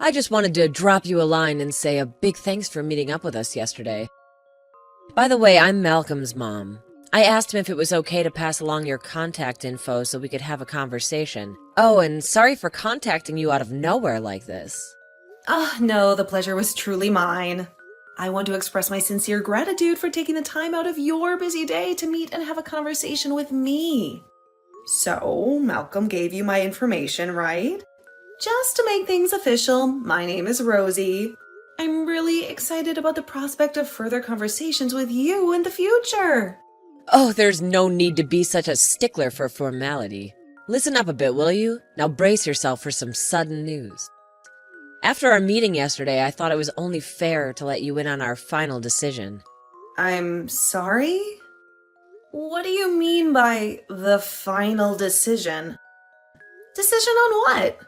I just wanted to drop you a line and say a big thanks for meeting up with us yesterday. By the way, I'm Malcolm's mom. I asked him if it was okay to pass along your contact info so we could have a conversation. Oh, and sorry for contacting you out of nowhere like this. No, the pleasure was truly mine. I want to express my sincere gratitude for taking the time out of your busy day to meet and have a conversation with me. So, Malcolm gave you my information, right? Just to make things official, my name is Rosie. I'm really excited about the prospect of further conversations with you in the future. Oh, there's no need to be such a stickler for formality. Listen up a bit, will you? Now brace yourself for some sudden news. After our meeting yesterday, I thought it was only fair to let you in on our final decision. I'm sorry? What do you mean by the final decision? Decision on what?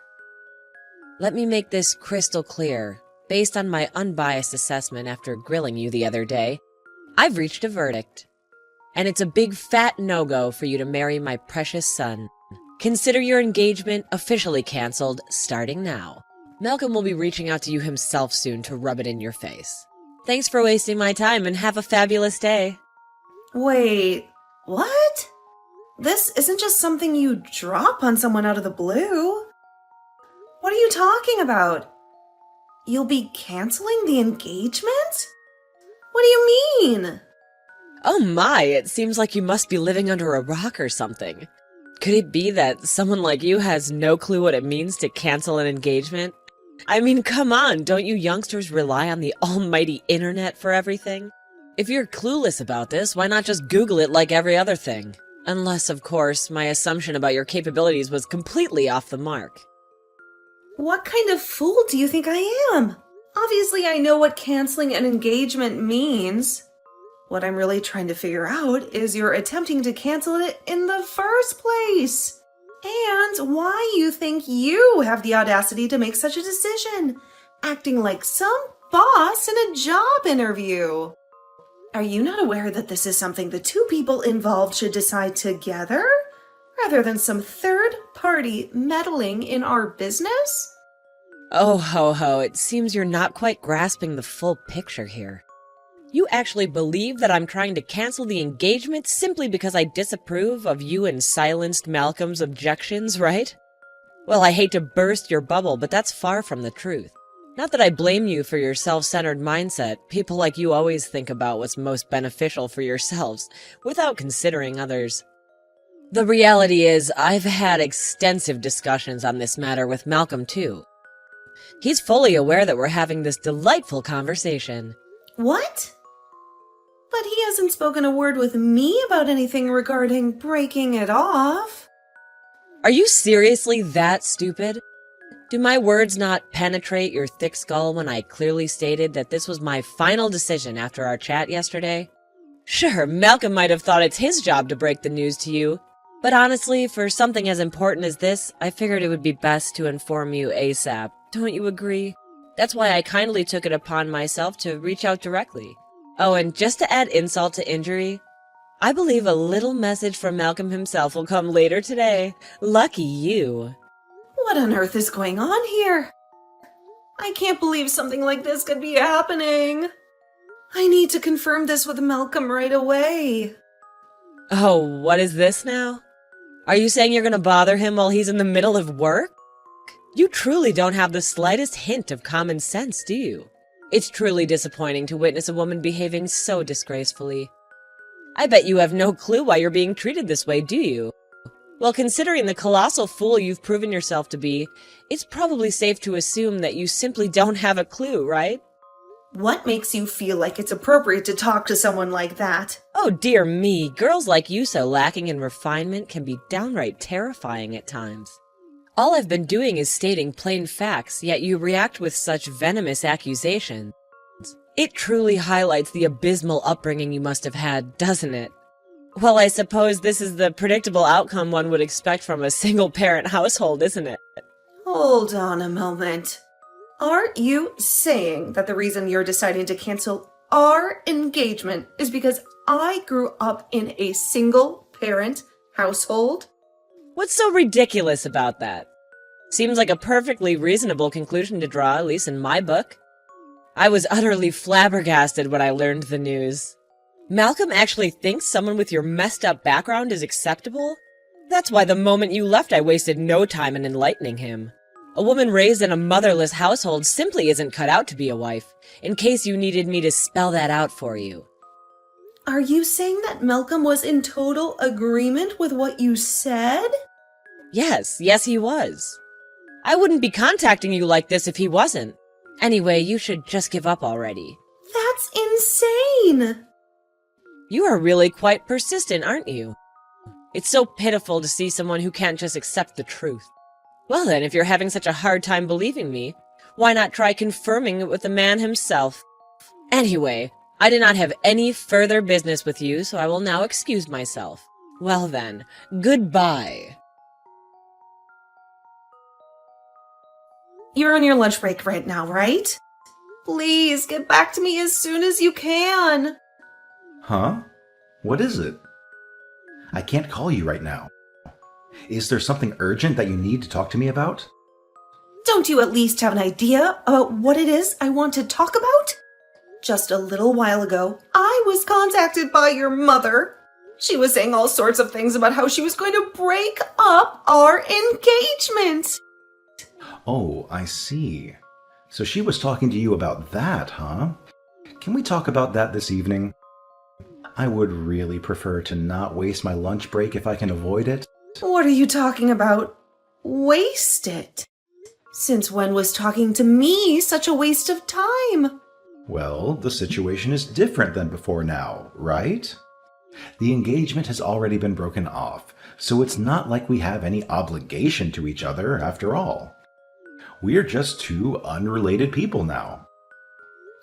Let me make this crystal clear. Based on my unbiased assessment after grilling you the other day, I've reached a verdict. And it's a big fat no-go for you to marry my precious son. Consider your engagement officially canceled starting now. Malcolm will be reaching out to you himself soon to rub it in your face. Thanks for wasting my time and have a fabulous day. Wait, what? This isn't just something you drop on someone out of the blue. What are you talking about? You'll be canceling the engagement? What do you mean? Oh my, it seems like you must be living under a rock or something. Could it be that someone like you has no clue what it means to cancel an engagement? I mean, come on, don't you youngsters rely on the almighty internet for everything? If you're clueless about this, why not just Google it like every other thing? Unless, of course, my assumption about your capabilities was completely off the mark. What kind of fool do you think I am? Obviously, I know what canceling an engagement means. What I'm really trying to figure out is you're attempting to cancel it in the first place. And why you think you have the audacity to make such a decision, acting like some boss in a job interview. Are you not aware that this is something the two people involved should decide together, rather than some third party meddling in our business? Oh ho ho, it seems you're not quite grasping the full picture here. You actually believe that I'm trying to cancel the engagement simply because I disapprove of you and silenced Malcolm's objections, right? Well, I hate to burst your bubble, but that's far from the truth. Not that I blame you for your self-centered mindset. People like you always think about what's most beneficial for yourselves, without considering others. The reality is, I've had extensive discussions on this matter with Malcolm, too. He's fully aware that we're having this delightful conversation. What? But he hasn't spoken a word with me about anything regarding breaking it off. Are you seriously that stupid? Do my words not penetrate your thick skull when I clearly stated that this was my final decision after our chat yesterday? Sure, Malcolm might have thought it's his job to break the news to you, but honestly, for something as important as this, I figured it would be best to inform you ASAP. Don't you agree? That's why I kindly took it upon myself to reach out directly. Oh, and just to add insult to injury, I believe a little message from Malcolm himself will come later today. Lucky you. What on earth is going on here? I can't believe something like this could be happening. I need to confirm this with Malcolm right away. Oh, what is this now? Are you saying you're gonna bother him while he's in the middle of work? You truly don't have the slightest hint of common sense, do you? It's truly disappointing to witness a woman behaving so disgracefully. I bet you have no clue why you're being treated this way, do you? Well, considering the colossal fool you've proven yourself to be, it's probably safe to assume that you simply don't have a clue, right? What makes you feel like it's appropriate to talk to someone like that? Oh dear me, girls like you so lacking in refinement can be downright terrifying at times. All I've been doing is stating plain facts, yet you react with such venomous accusations. It truly highlights the abysmal upbringing you must have had, doesn't it? Well, I suppose this is the predictable outcome one would expect from a single-parent household, isn't it? Hold on a moment. Aren't you saying that the reason you're deciding to cancel our engagement is because I grew up in a single-parent household? What's so ridiculous about that? Seems like a perfectly reasonable conclusion to draw, at least in my book. I was utterly flabbergasted when I learned the news. Malcolm actually thinks someone with your messed up background is acceptable? That's why the moment you left I wasted no time in enlightening him. A woman raised in a motherless household simply isn't cut out to be a wife, in case you needed me to spell that out for you. Are you saying that Malcolm was in total agreement with what you said? Yes, he was. I wouldn't be contacting you like this if he wasn't. Anyway, you should just give up already. That's insane! You are really quite persistent, aren't you? It's so pitiful to see someone who can't just accept the truth. Well then, if you're having such a hard time believing me, why not try confirming it with the man himself? Anyway, I did not have any further business with you, so I will now excuse myself. Well then, goodbye. You're on your lunch break right now, right? Please, get back to me as soon as you can. Huh? What is it? I can't call you right now. Is there something urgent that you need to talk to me about? Don't you at least have an idea about what it is I want to talk about? Just a little while ago, I was contacted by your mother. She was saying all sorts of things about how she was going to break up our engagement. Oh, I see. So she was talking to you about that, huh? Can we talk about that this evening? I would really prefer to not waste my lunch break if I can avoid it. What are you talking about? Waste it? Since when was talking to me such a waste of time? Well, the situation is different than before now, right? The engagement has already been broken off, so it's not like we have any obligation to each other after all. We're just two unrelated people now.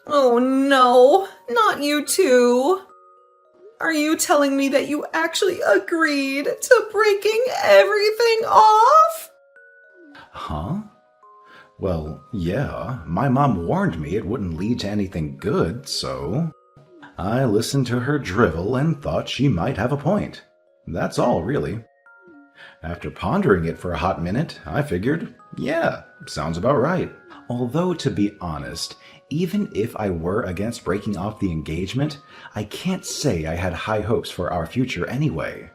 Oh no, not you too. Are you telling me that you actually agreed to breaking everything off? Huh? Well, yeah, my mom warned me it wouldn't lead to anything good, so I listened to her drivel and thought she might have a point. That's all, really. After pondering it for a hot minute, I figured, yeah, sounds about right. Although, to be honest, even if I were against breaking off the engagement, I can't say I had high hopes for our future anyway.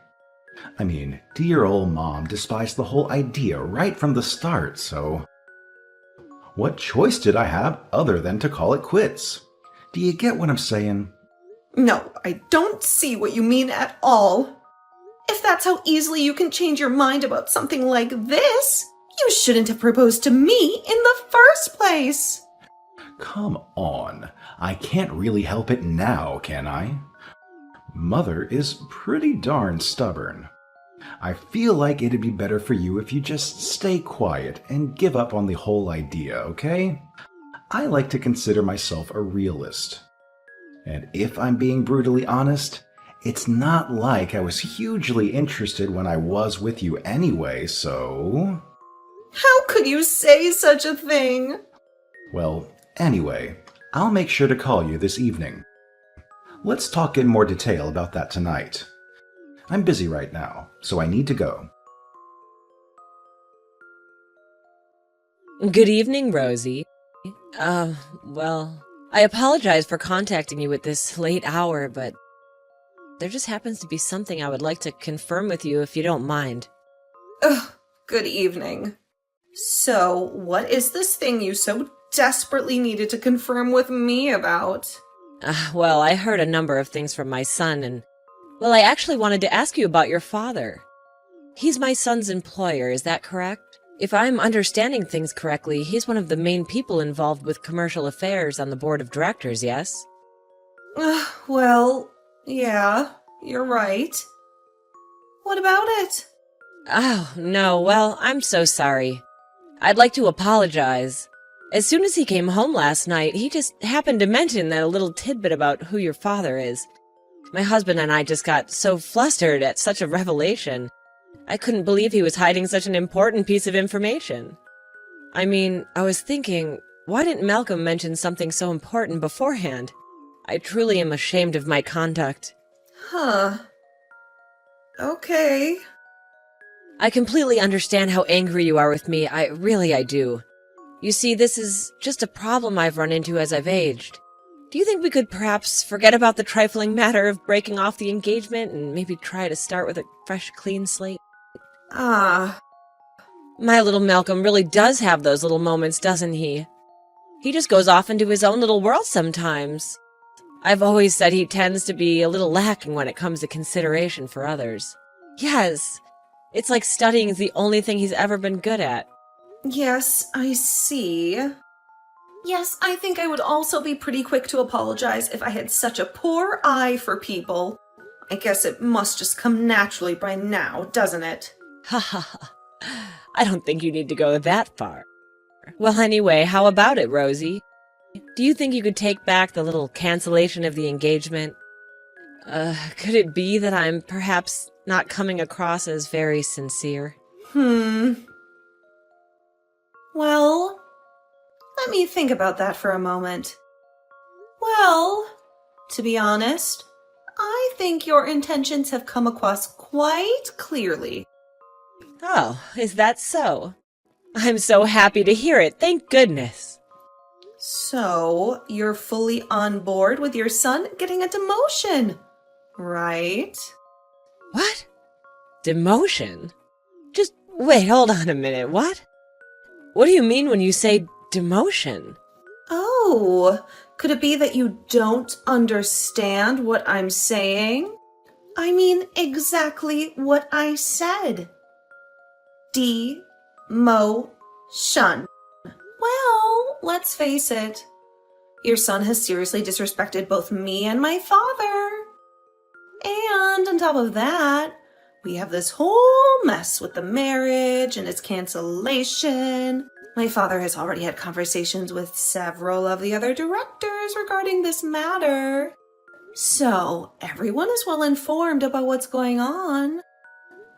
I mean, dear old mom despised the whole idea right from the start, so what choice did I have other than to call it quits? Do you get what I'm saying? No, I don't see what you mean at all. If that's how easily you can change your mind about something like this, you shouldn't have proposed to me in the first place. Come on, I can't really help it now, can I? Mother is pretty darn stubborn. I feel like it'd be better for you if you just stay quiet and give up on the whole idea, okay? I like to consider myself a realist. And if I'm being brutally honest, it's not like I was hugely interested when I was with you anyway, so... How could you say such a thing? Well, anyway, I'll make sure to call you this evening. Let's talk in more detail about that tonight. I'm busy right now, so I need to go. Good evening, Rosie. Well, I apologize for contacting you at this late hour, but there just happens to be something I would like to confirm with you if you don't mind. Ugh, good evening. So, what is this thing you so desperately needed to confirm with me about? Well, I heard a number of things from my son, and, well, I actually wanted to ask you about your father. He's my son's employer, is that correct? If I'm understanding things correctly, he's one of the main people involved with commercial affairs on the board of directors, yes? Well, yeah, you're right. What about it? Oh, no, well, I'm so sorry. I'd like to apologize. As soon as he came home last night, he just happened to mention that little tidbit about who your father is. My husband and I just got so flustered at such a revelation. I couldn't believe he was hiding such an important piece of information. I mean, I was thinking, why didn't Malcolm mention something so important beforehand? I truly am ashamed of my conduct. Huh. Okay. I completely understand how angry you are with me. I do. You see, this is just a problem I've run into as I've aged. Do you think we could perhaps forget about the trifling matter of breaking off the engagement and maybe try to start with a fresh, clean slate? Ah, My little Malcolm really does have those little moments, doesn't he? He just goes off into his own little world sometimes. I've always said he tends to be a little lacking when it comes to consideration for others. Yes, it's like studying is the only thing he's ever been good at. yes, I see. Yes, I think I would also be pretty quick to apologize if I had such a poor eye for people. I guess it must just come naturally by now, doesn't it? Ha ha ha. I don't think you need to go that far. Well, anyway, how about it, Rosie? Do you think you could take back the little cancellation of the engagement? Could it be that I'm perhaps not coming across as very sincere? Well, let me think about that for a moment. Well, to be honest, I think your intentions have come across quite clearly. Oh, is that so? I'm so happy to hear it, thank goodness. So, you're fully on board with your son getting a demotion, right? What? Demotion? Just wait, hold on a minute, what? What do you mean when you say demotion? Oh, could it be that you don't understand what I'm saying? I mean exactly what I said. Demotion. Well, let's face it. Your son has seriously disrespected both me and my father. And on top of that, we have this whole mess with the marriage and its cancellation. My father has already had conversations with several of the other directors regarding this matter. So, everyone is well informed about what's going on.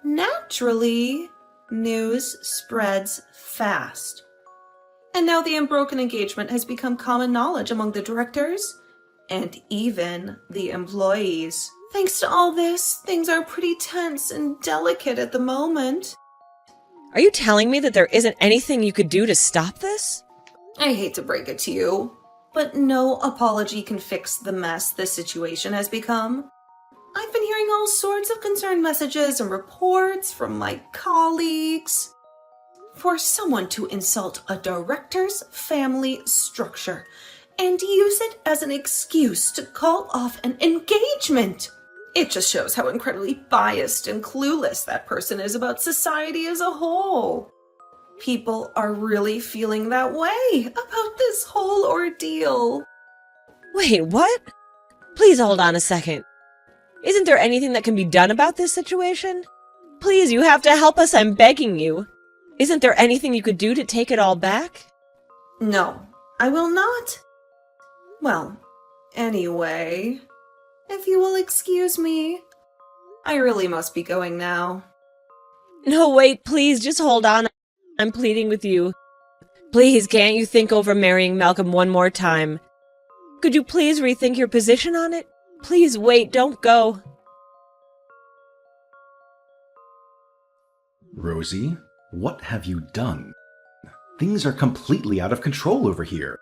Naturally, news spreads fast. And now the unbroken engagement has become common knowledge among the directors and even the employees. Thanks to all this, things are pretty tense and delicate at the moment. Are you telling me that there isn't anything you could do to stop this? I hate to break it to you, but no apology can fix the mess this situation has become. I've been hearing all sorts of concerned messages and reports from my colleagues. For someone to insult a director's family structure and use it as an excuse to call off an engagement, it just shows how incredibly biased and clueless that person is about society as a whole. People are really feeling that way about this whole ordeal. Wait, what? Please hold on a second. Isn't there anything that can be done about this situation? Please, you have to help us, I'm begging you. Isn't there anything you could do to take it all back? No, I will not. Well, anyway, if you will excuse me, I really must be going now. No, wait, please, just hold on. I'm pleading with you. Please, can't you think over marrying Malcolm one more time? Could you please rethink your position on it? Please wait, don't go. Rosie, what have you done? Things are completely out of control over here.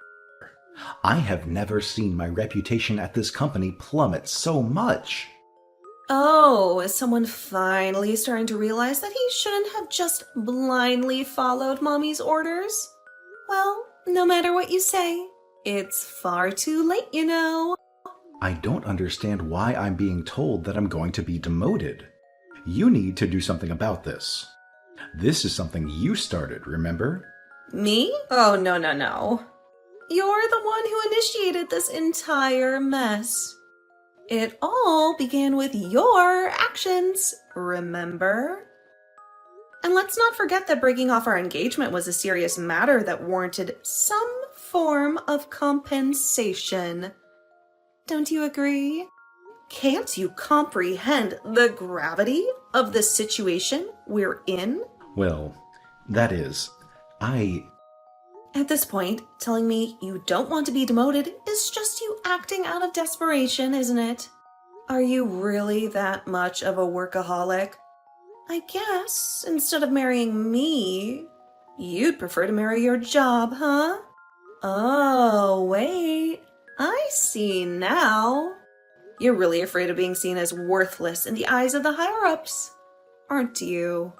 I have never seen my reputation at this company plummet so much. Oh, is someone finally starting to realize that he shouldn't have just blindly followed Mommy's orders? Well, no matter what you say, it's far too late, you know. I don't understand why I'm being told that I'm going to be demoted. You need to do something about this. This is something you started, remember? Me? Oh, no. You're the one who initiated this entire mess. It all began with your actions, remember? And let's not forget that breaking off our engagement was a serious matter that warranted some form of compensation. Don't you agree? Can't you comprehend the gravity of the situation we're in? Well, that is, At this point, telling me you don't want to be demoted is just you acting out of desperation, isn't it? Are you really that much of a workaholic? I guess instead of marrying me, you'd prefer to marry your job, huh? Oh, wait. I see now. You're really afraid of being seen as worthless in the eyes of the higher-ups, aren't you?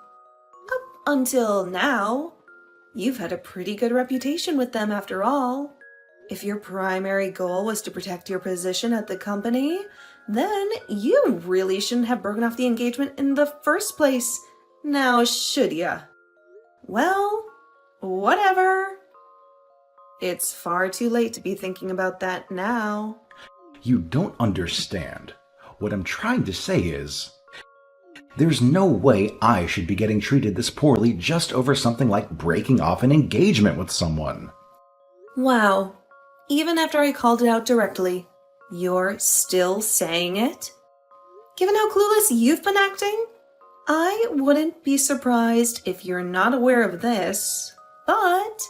Up until now, you've had a pretty good reputation with them after all. If your primary goal was to protect your position at the company, then you really shouldn't have broken off the engagement in the first place, now should ya? Well, whatever. It's far too late to be thinking about that now. You don't understand. What I'm trying to say is, there's no way I should be getting treated this poorly just over something like breaking off an engagement with someone. Wow. Even after I called it out directly, you're still saying it? Given how clueless you've been acting, I wouldn't be surprised if you're not aware of this, but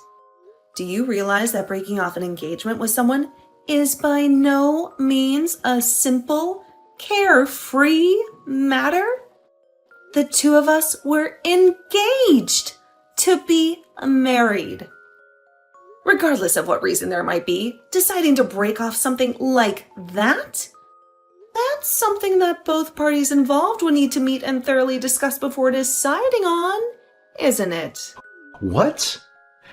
do you realize that breaking off an engagement with someone is by no means a simple, carefree matter? The two of us were engaged to be married. Regardless of what reason there might be, deciding to break off something like that's something that both parties involved will need to meet and thoroughly discuss before deciding on, isn't it? What?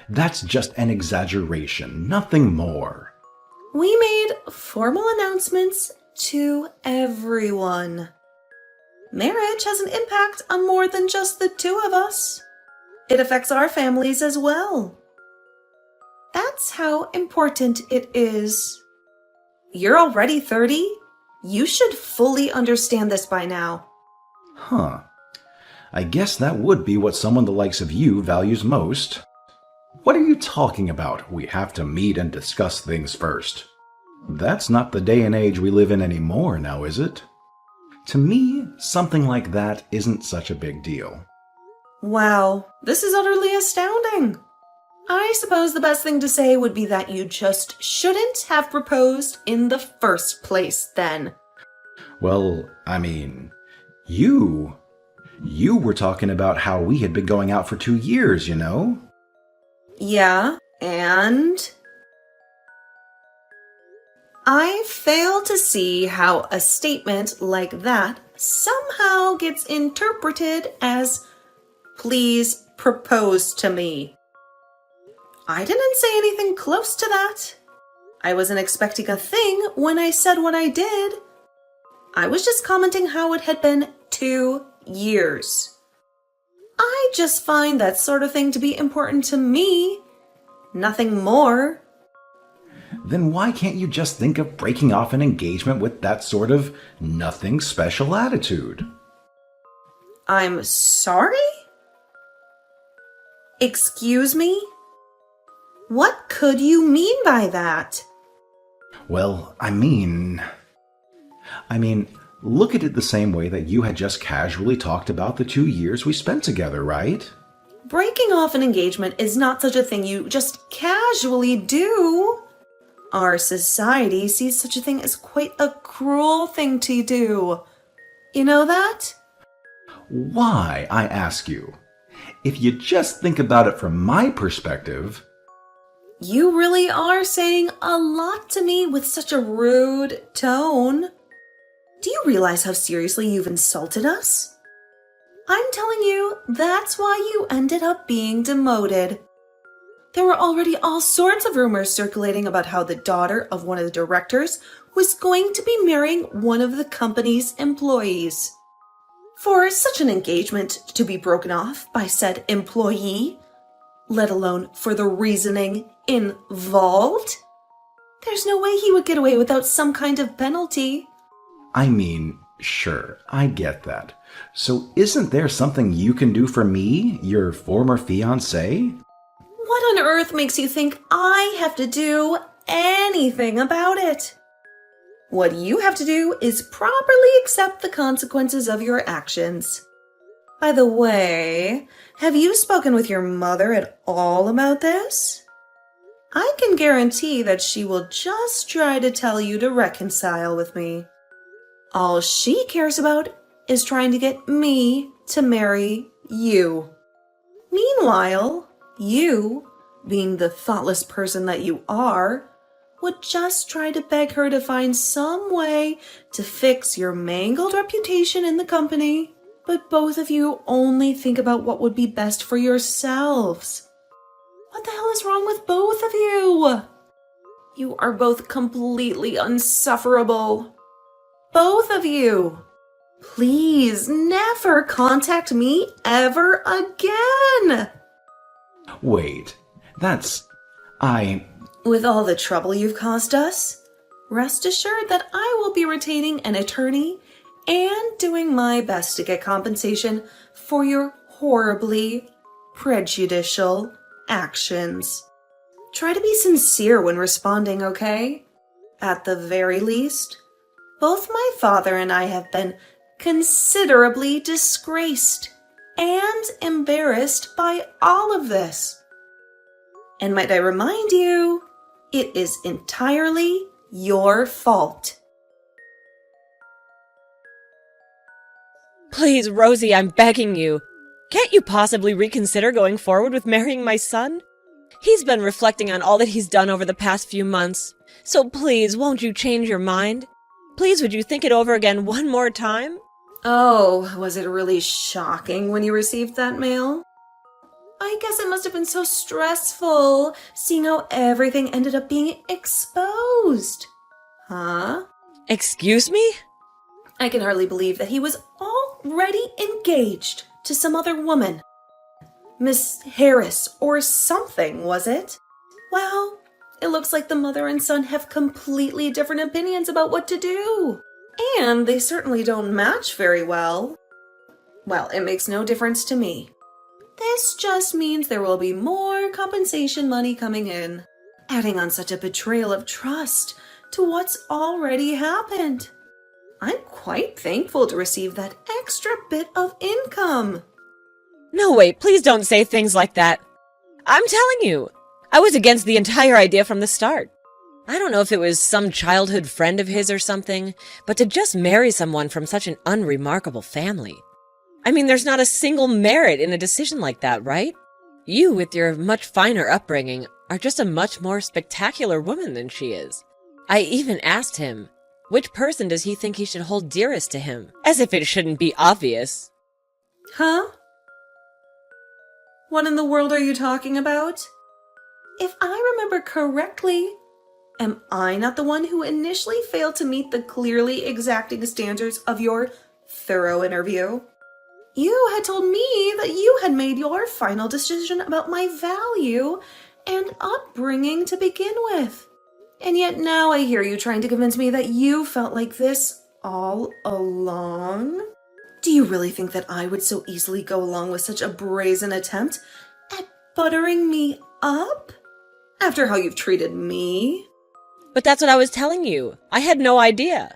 That's just an exaggeration, nothing more. We made formal announcements to everyone. Marriage has an impact on more than just the two of us. It affects our families as well. That's how important it is. You're already 30. You should fully understand this by now. Huh. I guess that would be what someone the likes of you values most. What are you talking about? We have to meet and discuss things first. That's not the day and age we live in anymore now, is it? To me, something like that isn't such a big deal. Wow, this is utterly astounding. I suppose the best thing to say would be that you just shouldn't have proposed in the first place then. Well, I mean, you were talking about how we had been going out for 2 years, you know? Yeah, and I fail to see how a statement like that somehow gets interpreted as, please propose to me. I didn't say anything close to that. I wasn't expecting a thing when I said what I did. I was just commenting how it had been 2 years. I just find that sort of thing to be important to me. Nothing more. Then why can't you just think of breaking off an engagement with that sort of nothing special attitude? I'm sorry? Excuse me? What could you mean by that? Well, I mean, look at it the same way that you had just casually talked about the 2 years we spent together, right? Breaking off an engagement is not such a thing you just casually do. Our society sees such a thing as quite a cruel thing to do. You know that? Why, I ask you? If you just think about it from my perspective... You really are saying a lot to me with such a rude tone. Do you realize how seriously you've insulted us? I'm telling you, that's why you ended up being demoted. There were already all sorts of rumors circulating about how the daughter of one of the directors was going to be marrying one of the company's employees. For such an engagement to be broken off by said employee, let alone for the reasoning involved, there's no way he would get away without some kind of penalty. I mean, sure, I get that. So isn't there something you can do for me, your former fiancé? What on earth makes you think I have to do anything about it? What you have to do is properly accept the consequences of your actions. By the way, have you spoken with your mother at all about this? I can guarantee that she will just try to tell you to reconcile with me. All she cares about is trying to get me to marry you. Meanwhile, you, being the thoughtless person that you are, would just try to beg her to find some way to fix your mangled reputation in the company. But both of you only think about what would be best for yourselves. What the hell is wrong with both of you? You are both completely insufferable. Both of you. Please never contact me ever again. Wait, With all the trouble you've caused us, rest assured that I will be retaining an attorney and doing my best to get compensation for your horribly prejudicial actions. Try to be sincere when responding, okay? At the very least, both my father and I have been considerably disgraced and embarrassed by all of this. And might I remind you, it is entirely your fault. Please, Rosie, I'm begging you. Can't you possibly reconsider going forward with marrying my son? He's been reflecting on all that he's done over the past few months. So please, won't you change your mind? Please, would you think it over again one more time? Oh, was it really shocking when you received that mail? I guess it must have been so stressful, seeing how everything ended up being exposed. Huh? Excuse me? I can hardly believe that he was already engaged to some other woman. Miss Harris or something, was it? Well, it looks like the mother and son have completely different opinions about what to do. And they certainly don't match very well. Well, it makes no difference to me. This just means there will be more compensation money coming in, adding on such a betrayal of trust to what's already happened. I'm quite thankful to receive that extra bit of income. No, wait, please don't say things like that. I'm telling you, I was against the entire idea from the start. I don't know if it was some childhood friend of his or something, but to just marry someone from such an unremarkable family. I mean, there's not a single merit in a decision like that, right? You, with your much finer upbringing, are just a much more spectacular woman than she is. I even asked him, which person does he think he should hold dearest to him? As if it shouldn't be obvious. Huh? What in the world are you talking about? If I remember correctly, am I not the one who initially failed to meet the clearly exacting standards of your thorough interview? You had told me that you had made your final decision about my value and upbringing to begin with. And yet now I hear you trying to convince me that you felt like this all along? Do you really think that I would so easily go along with such a brazen attempt at buttering me up? After how you've treated me? But that's what I was telling you. I had no idea.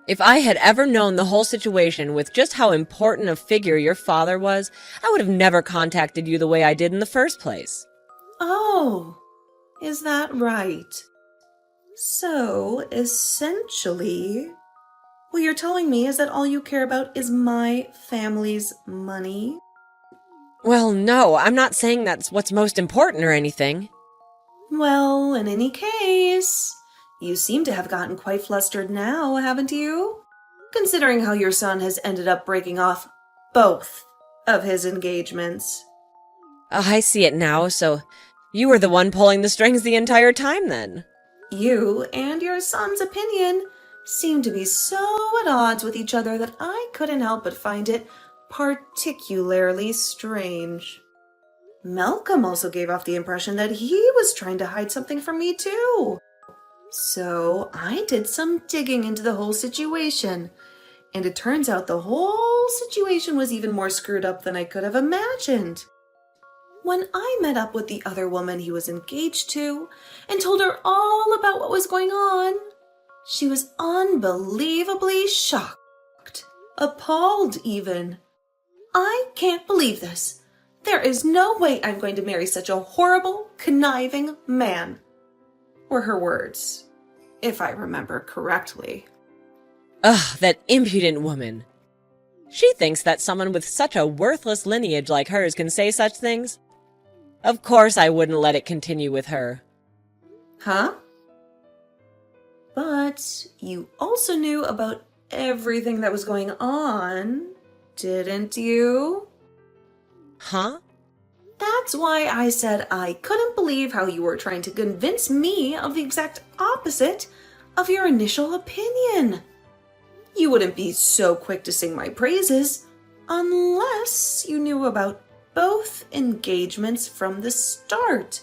If I had ever known the whole situation with just how important a figure your father was, I would have never contacted you the way I did in the first place. Oh, is that right? So, essentially, what you're telling me is that all you care about is my family's money? Well, no, I'm not saying that's what's most important or anything. Well, in any case, you seem to have gotten quite flustered now, haven't you? Considering how your son has ended up breaking off both of his engagements. I see it now, so you were the one pulling the strings the entire time then. You and your son's opinion seem to be so at odds with each other that I couldn't help but find it particularly strange. Malcolm also gave off the impression that he was trying to hide something from me too. So I did some digging into the whole situation, and it turns out the whole situation was even more screwed up than I could have imagined. When I met up with the other woman he was engaged to and told her all about what was going on, she was unbelievably shocked, appalled even. I can't believe this. There is no way I'm going to marry such a horrible, conniving man, were her words, if I remember correctly. Ugh, that impudent woman. She thinks that someone with such a worthless lineage like hers can say such things. Of course I wouldn't let it continue with her. Huh? But you also knew about everything that was going on, didn't you? Huh? That's why I said I couldn't believe how you were trying to convince me of the exact opposite of your initial opinion. You wouldn't be so quick to sing my praises unless you knew about both engagements from the start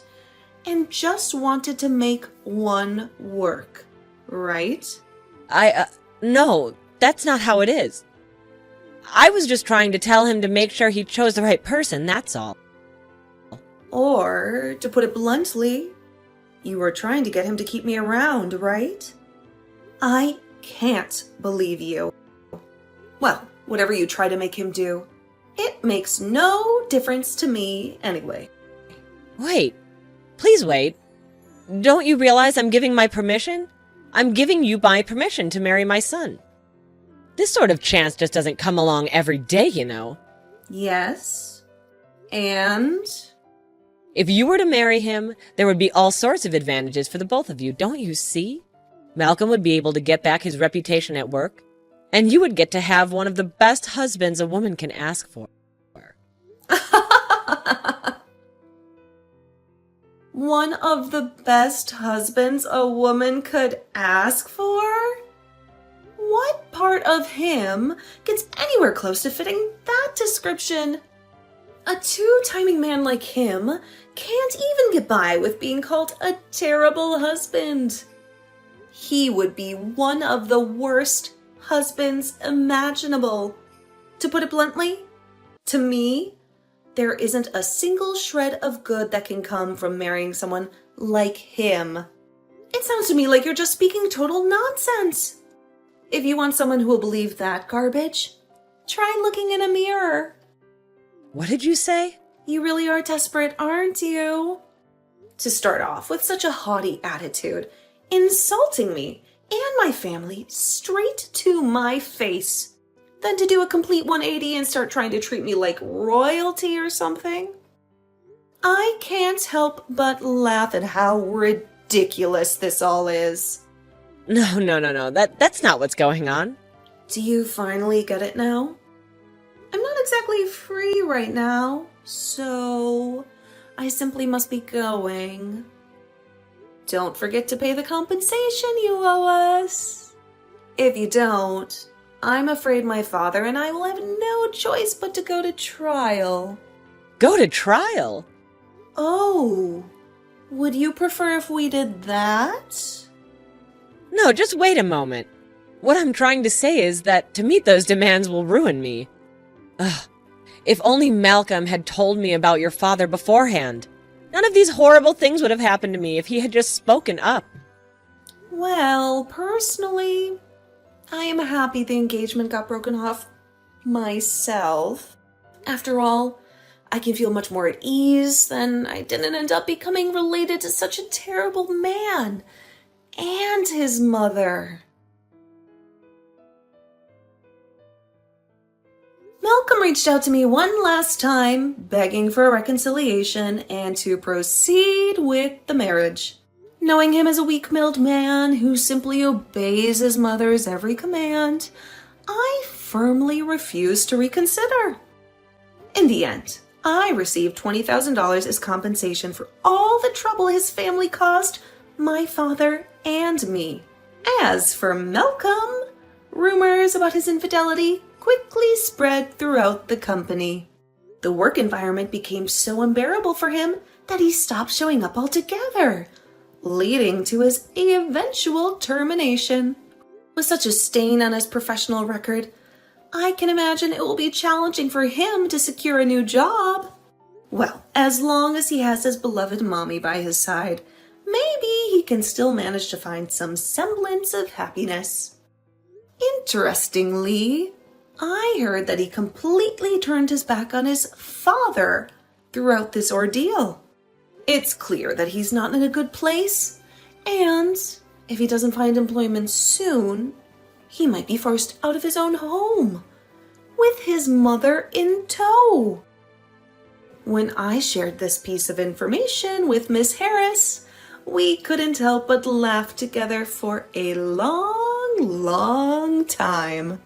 and just wanted to make one work, right? No, that's not how it is. I was just trying to tell him to make sure he chose the right person, that's all. Or, to put it bluntly, you were trying to get him to keep me around, right? I can't believe you. Well, whatever you try to make him do, it makes no difference to me anyway. Wait. Please wait. Don't you realize I'm giving my permission? I'm giving you my permission to marry my son. This sort of chance just doesn't come along every day, you know. Yes. And? If you were to marry him, there would be all sorts of advantages for the both of you, don't you see? Malcolm would be able to get back his reputation at work, and you would get to have one of the best husbands a woman can ask for. One of the best husbands a woman could ask for? What part of him gets anywhere close to fitting that description? A two-timing man like him can't even get by with being called a terrible husband. He would be one of the worst husbands imaginable. To put it bluntly, to me, there isn't a single shred of good that can come from marrying someone like him. It sounds to me like you're just speaking total nonsense. If you want someone who will believe that garbage, try looking in a mirror. What did you say? You really are desperate, aren't you? To start off with such a haughty attitude, insulting me and my family straight to my face, then to do a complete 180 and start trying to treat me like royalty or something. I can't help but laugh at how ridiculous this all is. No. That's not what's going on. Do you finally get it now? I'm not exactly free right now, so I simply must be going. Don't forget to pay the compensation you owe us. If you don't, I'm afraid my father and I will have no choice but to go to trial. Go to trial? Oh, would you prefer if we did that? No, just wait a moment. What I'm trying to say is that to meet those demands will ruin me. Ugh. If only Malcolm had told me about your father beforehand. None of these horrible things would have happened to me if he had just spoken up. Well, personally, I am happy the engagement got broken off myself. After all, I can feel much more at ease than I didn't end up becoming related to such a terrible man and his mother. Malcolm reached out to me one last time, begging for a reconciliation and to proceed with the marriage. Knowing him as a weak-willed man who simply obeys his mother's every command, I firmly refused to reconsider. In the end, I received $20,000 as compensation for all the trouble his family caused my father and me. As for Malcolm, rumors about his infidelity quickly spread throughout the company. The work environment became so unbearable for him that he stopped showing up altogether, leading to his eventual termination. With such a stain on his professional record, I can imagine it will be challenging for him to secure a new job. Well, as long as he has his beloved mommy by his side, maybe he can still manage to find some semblance of happiness. Interestingly, I heard that he completely turned his back on his father throughout this ordeal. It's clear that he's not in a good place, and if he doesn't find employment soon, he might be forced out of his own home, with his mother in tow. When I shared this piece of information with Miss Harris, we couldn't help but laugh together for a long, long time.